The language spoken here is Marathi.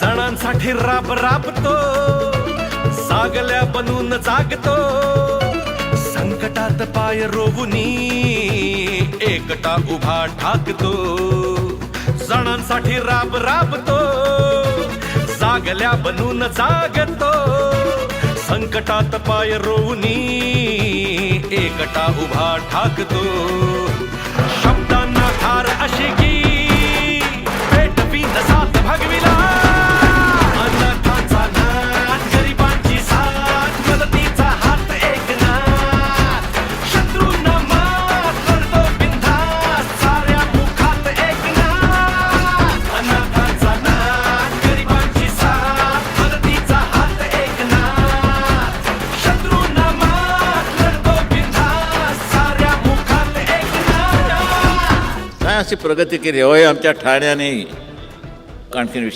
सणांसाठी राब राबतो, जागल्या बनून जागतो, संकटात पाय रोवुनी एकटा उभा ठाकतो. सणांसाठी राब राबतो, जागल्या बनून जागतो, संकटात पाय रोवुनी एकटा उभा ठाकतो. शब्दांना धार अशी की पेटवी साथ भगविला, अनाथांचा नाथ, गरिबांची साथ, मदतीचा हात एकनाथ, शत्रूंना मात करतो बिनधास्त, साऱ्या मुखात एकनाथ. अनाथांचा नाथ, गरिबांची साथ, मदतीचा हात एकनाथ, शत्रूंना मात करतो बिनधास्त, साऱ्या मुखात एकनाथ. काय अशी प्रगती केली होय आमच्या ठाण्याने. आणखीन